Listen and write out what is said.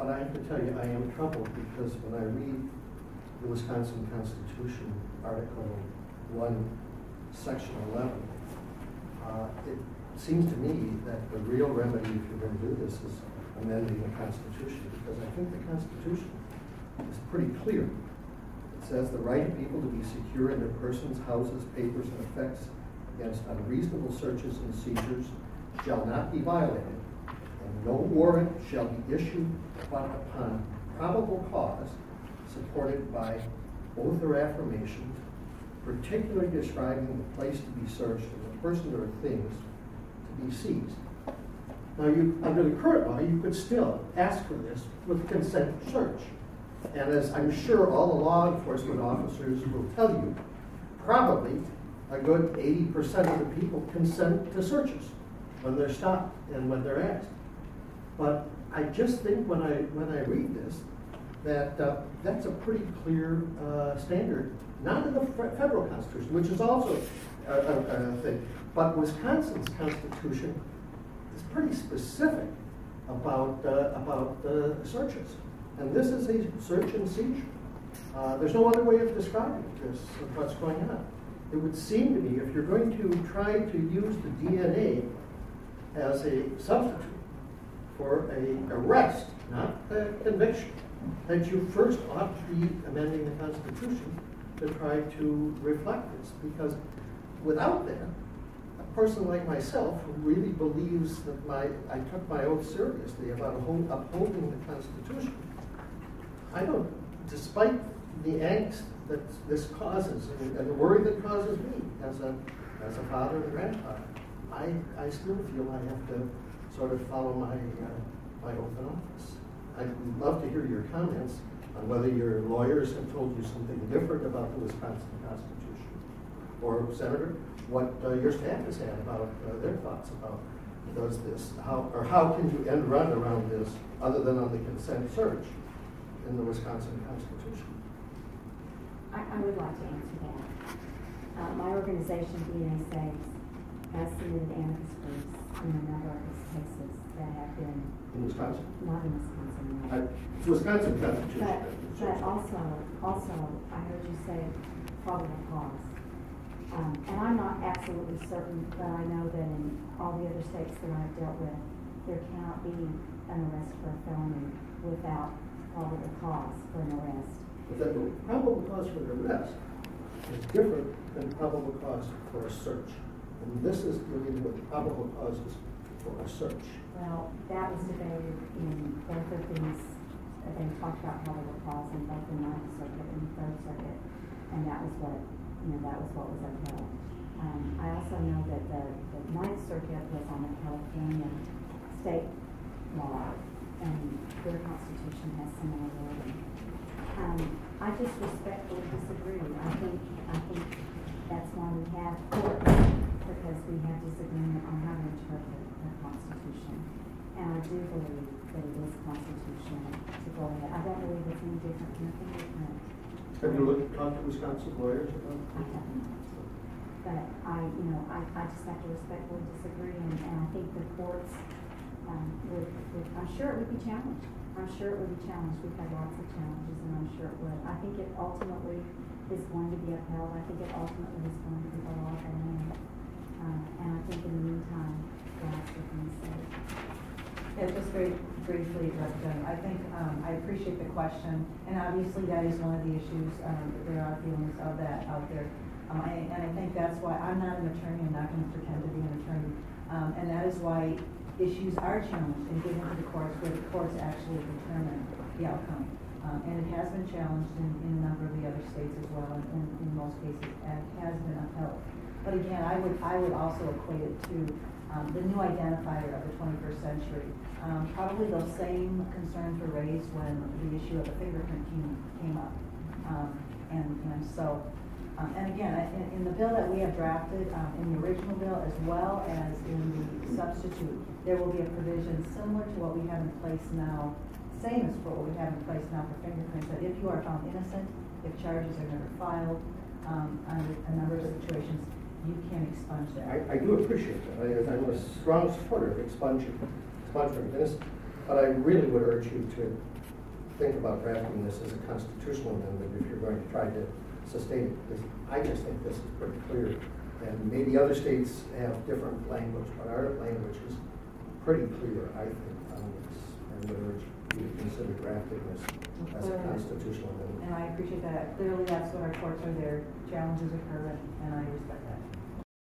But I have to tell you, I am troubled because when I read the Wisconsin Constitution, Article 1, Section 11, it seems to me that the real remedy, if you're going to do this, is amending the Constitution, because I think the Constitution is pretty clear. It says the right of people to be secure in their persons, houses, papers, and effects against unreasonable searches and seizures shall not be violated, and no warrant shall be issued but upon probable cause supported by oath or affirmation, particularly describing the place to be searched and the person or things to be seized. Now, under the current law, you could still ask for this with consent search. And as I'm sure all the law enforcement officers will tell you, probably a good 80% of the people consent to searches when they're stopped and when they're asked. But I just think when I read this, that that's a pretty clear standard, not in the federal Constitution, which is also a thing, but Wisconsin's Constitution is pretty specific about searches. And this is a search and seizure. There's no other way of describing this, of what's going on. It would seem to me, if you're going to try to use the DNA as a substitute for an arrest, not a conviction, that you first ought to be amending the Constitution to try to reflect this. Because without that, a person like myself who really believes that I took my oath seriously about upholding the Constitution, I don't, despite the angst that this causes and the worry that causes me as a father and grandfather, I still feel I have to sort of follow my oath in office. I'd love to hear your comments on whether your lawyers have told you something different about the Wisconsin Constitution, or Senator, what your staff has had about their thoughts about does this, how can you end run around this other than on the consent search in the Wisconsin Constitution? I would like to answer that. My organization, DNA Saves, has submitted amicus briefs in a number of these cases that have been in Wisconsin? Not in Wisconsin, no. Wisconsin Constitution. But also, I heard you say probable cause. And I'm not absolutely certain, but I know that in all the other states that I've dealt with, there cannot be an arrest for a felony without probable cause for an arrest. But that probable cause for an arrest is different than probable cause for a search. And this is dealing with probable causes for a search. Well, that was debated in both of these. They talked about probable cause in both the Ninth Circuit and the Third Circuit, and that was what was upheld. I also know that the Ninth Circuit was on the California state law, and their constitution has similar wording. I just respectfully disagree. I think that's why we have courts, because we have disagreement on how to interpret the Constitution. And I do believe that it is constitutional to go ahead. I don't believe it's any different from a fingerprint. Have you talked to Wisconsin lawyers about it? I haven't. But I just have to respectfully disagree, and I think the courts I'm sure it would be challenged. I'm sure it would be challenged. We've had lots of challenges, and I'm sure it would. I think it ultimately is going to be upheld. I think it ultimately is going to be the law of the land. And I think in the meantime, God's going to save. Yeah, just very briefly, I think I appreciate the question, and obviously that is one of the issues. There are feelings of that out there, and I think that's why I'm not an attorney. I'm not going to pretend to be an attorney, and that is why issues are challenged and given to the courts, where the courts actually determine the outcome. And it has been challenged in a number of the other states as well, and in most cases it has been upheld. But again, I would also equate it to the new identifier of the 21st century. Probably those same concerns were raised when the issue of the fingerprint came up. And again, in the bill that we have drafted, in the original bill as well as in the substitute, there will be a provision similar to what we have in place now, same as what we have in place now for fingerprints, that if you are found innocent, if charges are never filed, under a number of situations, you can expunge that. I do appreciate that. I'm a strong supporter of expunging innocent. But I really would urge you to think about drafting this as a constitutional amendment if you're going to try to sustain it. Because I just think this is pretty clear. And maybe other states have different language, but our language is pretty clear, I think, on this. And would urge you to consider drafting this as a constitutional amendment. And I appreciate that. Clearly, that's what our courts are there. Challenges occur, and I respect that.